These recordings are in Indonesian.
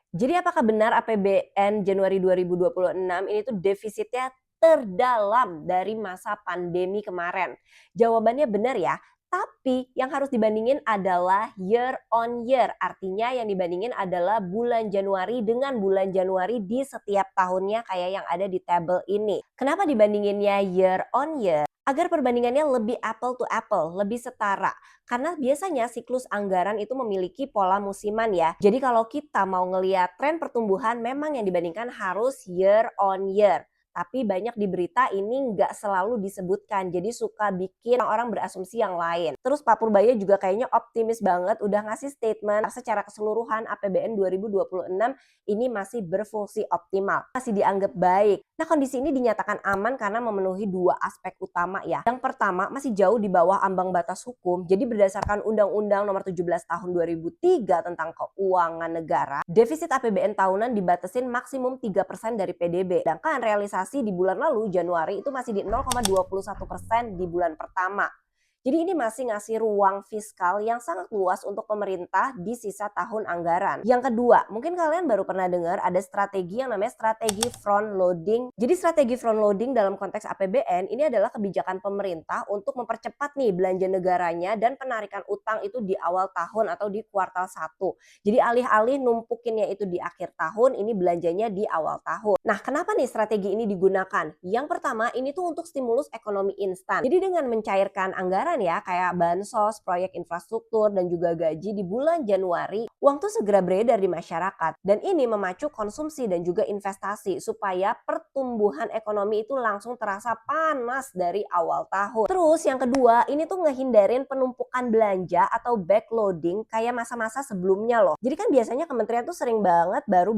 Jadi apakah benar APBN Januari 2026 ini tuh defisitnya terdalam dari masa pandemi kemarin? Jawabannya benar ya, tapi yang harus dibandingin adalah year on year. Artinya yang dibandingin adalah bulan Januari dengan bulan Januari di setiap tahunnya kayak yang ada di tabel ini. Kenapa dibandinginnya year on year? Agar perbandingannya lebih apple to apple, lebih setara. Karena biasanya siklus anggaran itu memiliki pola musiman ya. Jadi kalau kita mau ngelihat tren pertumbuhan memang yang dibandingkan harus year on year. Tapi banyak di berita ini nggak selalu disebutkan, jadi suka bikin orang berasumsi yang lain. Terus Pak Purbaya juga kayaknya optimis banget udah ngasih statement secara keseluruhan APBN 2026 ini masih berfungsi optimal, masih dianggap baik. Nah kondisi ini dinyatakan aman karena memenuhi dua aspek utama ya. Yang pertama masih jauh di bawah ambang batas hukum, jadi berdasarkan Undang-Undang Nomor 17 Tahun 2003 tentang Keuangan Negara, defisit APBN tahunan dibatasin maksimum 3% dari PDB. Sedangkan realisasi di bulan lalu Januari itu masih di 0,21% di bulan pertama. Jadi ini masih ngasih ruang fiskal yang sangat luas untuk pemerintah di sisa tahun anggaran. Yang kedua, mungkin kalian baru pernah dengar ada strategi yang namanya strategi front loading. Jadi strategi front loading dalam konteks APBN ini adalah kebijakan pemerintah untuk mempercepat nih belanja negaranya dan penarikan utang itu di awal tahun atau di kuartal 1. Jadi alih-alih numpukinnya itu di akhir tahun, ini belanjanya di awal tahun. Nah, kenapa nih strategi ini digunakan? Yang pertama, ini tuh untuk stimulus ekonomi instan. Jadi dengan mencairkan anggaran ya, kayak bansos, proyek infrastruktur, dan juga gaji di bulan Januari, uang tuh segera beredar di masyarakat. Dan ini memacu konsumsi dan juga investasi supaya pertumbuhan ekonomi itu langsung terasa panas dari awal tahun. Terus yang kedua, ini tuh ngehindarin penumpukan belanja atau backloading kayak masa-masa sebelumnya loh. Jadi kan biasanya kementerian tuh sering banget baru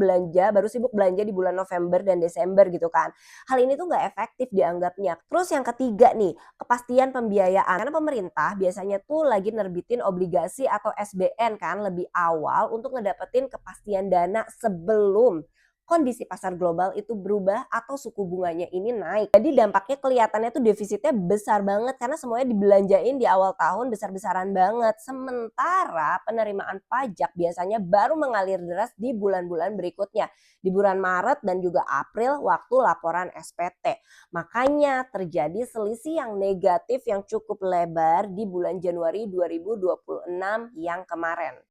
sibuk belanja di bulan November dan Desember gitu kan. Hal ini tuh nggak efektif dianggapnya. Terus yang ketiga nih, kepastian pembiayaan. Karena pemerintah biasanya tuh lagi nerbitin obligasi atau SBN kan lebih awal untuk ngedapetin kepastian dana sebelum kondisi pasar global itu berubah atau suku bunganya ini naik. Jadi dampaknya kelihatannya tuh defisitnya besar banget karena semuanya dibelanjain di awal tahun besar-besaran banget. Sementara penerimaan pajak biasanya baru mengalir deras di bulan-bulan berikutnya. Di bulan Maret dan juga April waktu laporan SPT. Makanya terjadi selisih yang negatif yang cukup lebar di bulan Januari 2026 yang kemarin.